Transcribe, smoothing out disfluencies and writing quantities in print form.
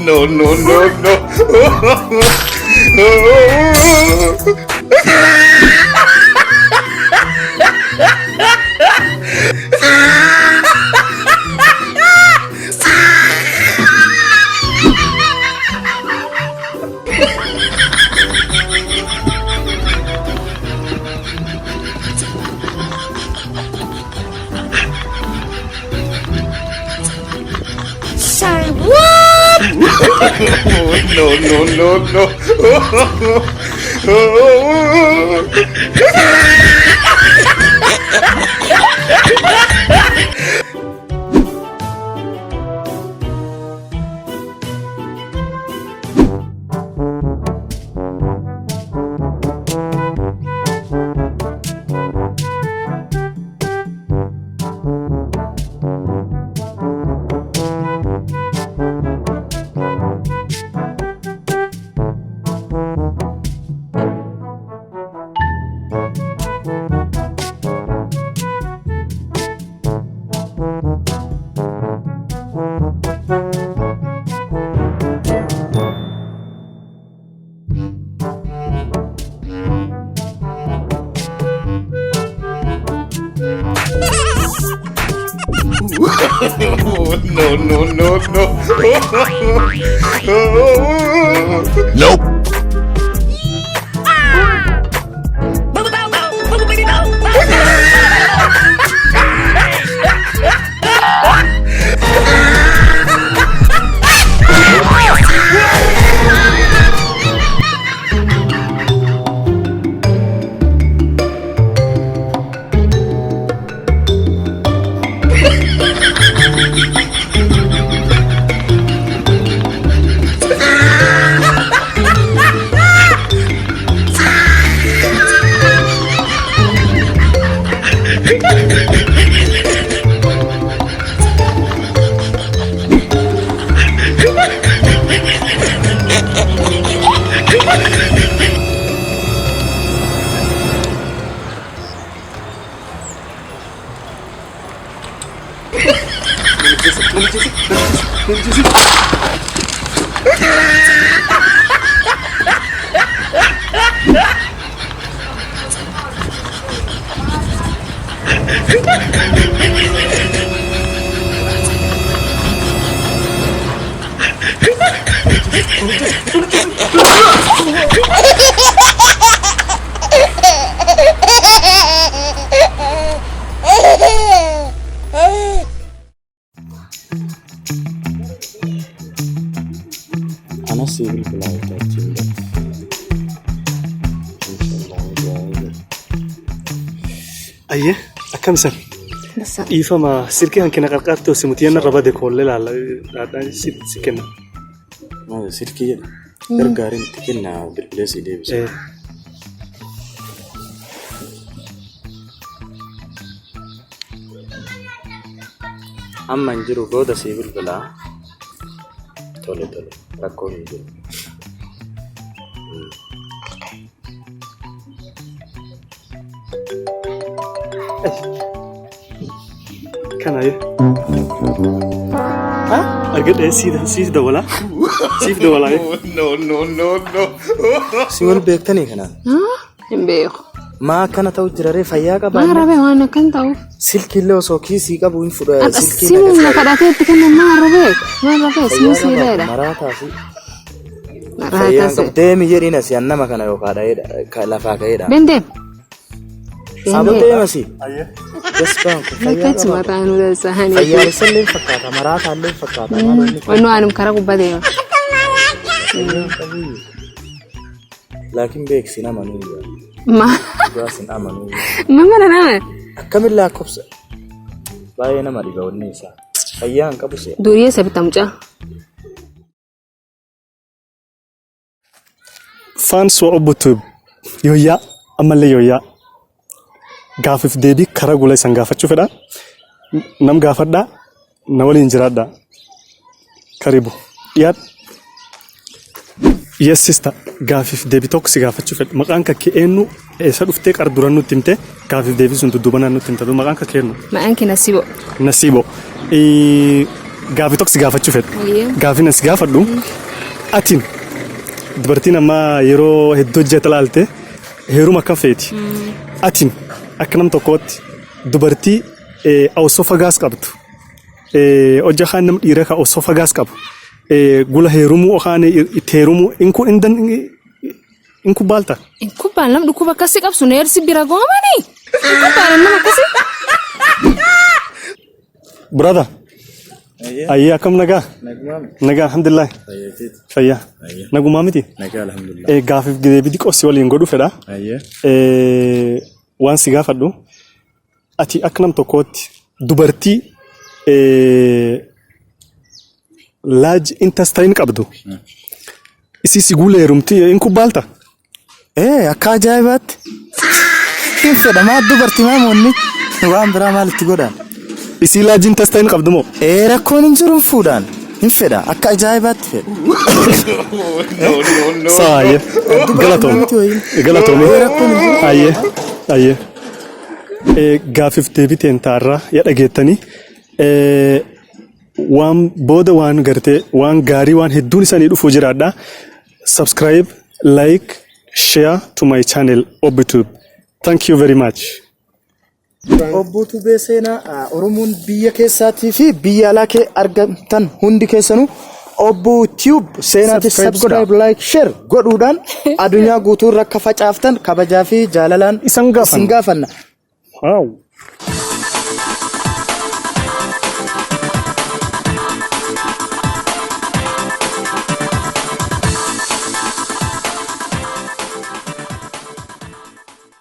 No, no, no, no. Sorry, what? No, no, no, no. No, no, no, no. Nope. أنا سيبل بلاي تاجيل أيه أكم سنة بس إيفما سيركي هنكنا قرقاتو سمتيانا ربادي كل لا سكنا ما سيركي درجارين تكلنا بالبلاس ديفيس إيه أما نجرو بودا سيبل بلا تولي ركو نجرو كان أيه ها أقول إيه سيد ولا سيد ولا إيه No, no, no, no. سيول بيكتني كنا بيخ ما كان توجرري فياك ما ربي وانا كنت أو سلك اللي وسوكي سيكا بوين فدا سلك سيمو ما كداتي تكلم ما ربي سيمو سيدا مراتا في راحت فياك ديمي يرينا سيانا ما كان يوكادا لا فاكايدا بندم سابتي مسي أيه جسبان لكت ما تانو ده سهاني فياك سلم فكاتا مراتا اللي فكاتا وانو أنا مكرق بديه لكن بيك سينما نويا ما جاسين أمانويا ما أنا أكمل لا كبسة باينا ما رجعوا النساء فيان كبسة دوريه سبتمجا فانس وأبوتوب يويا أمالي يويا غافف ديبي كراغولاي سانغافة شوفدا نم غافدا نولي انجرادا كاريبو ياد Yes sister gaafif deebii tokko si gaafachuu fedha maqaan kee eenyu eessa dhuftee qarduran nutti himte gaafif deebii sun dudduubanaan nutti himte maqaan kee eenyu maqaan kee Nasibo Nasibo gaafii tokko si gaafachuu fedha. Ayyee. Gaafii nas gaafadhu. Atiin dubartiin amma yeroo hedduu hojjeta laalte heeruma akka feeti. Atiin akka nam tokkootti dubartii osofagaas qabdu. Hojja kaan nam dhiira ka osofagaas qabu. Gula heerumuu yookaan itti heerumuu inku baalta. Inku baalam dhukkuba akkasii qabsu neersi bira goomanii. Inku baalam nama akkasii. Brother. Ayyee akkam nagaa? Nagaa alhamdulillah. Fayyaa. Nagumaa miti? Nagaa alhamdulillah. Gaafiif deebii xiqqoo si waliin godhu fedha. Waan si gaafadhu ati akka nam tokkootti dubartii large intestine qabdu. Isi si guula heerumti inku baalta? Akka ajaa'ibaatti. Hin fedha maa dubartii maamoonni waan biraa maalitti godhan? Isi large intestine qabdu moo? Rakkoon hin jiru fuudhaan. Hin fedha akka ajaa'ibaatti fedha. Sawa ayyee. Galatoomii. Ayyee. Gaafiif deebii teentaarraa yaa dhageettanii waan booda waan gartee waan gaarii waan hedduun isaanii dhufuu jiraadha. Subscribe, like, share to my channel ObboTube. Thank you very much. ObboTube seenaa Oromoon biyya keessaatii fi biyya alaa kee argamtan hundi keessanuu ObboTube seenaatti subscribe, like, share godhuudhaan addunyaa guutuu irra akka facaaftan kabajaa fi jaalalaan Isan gaafanna. gaafanna. Wow.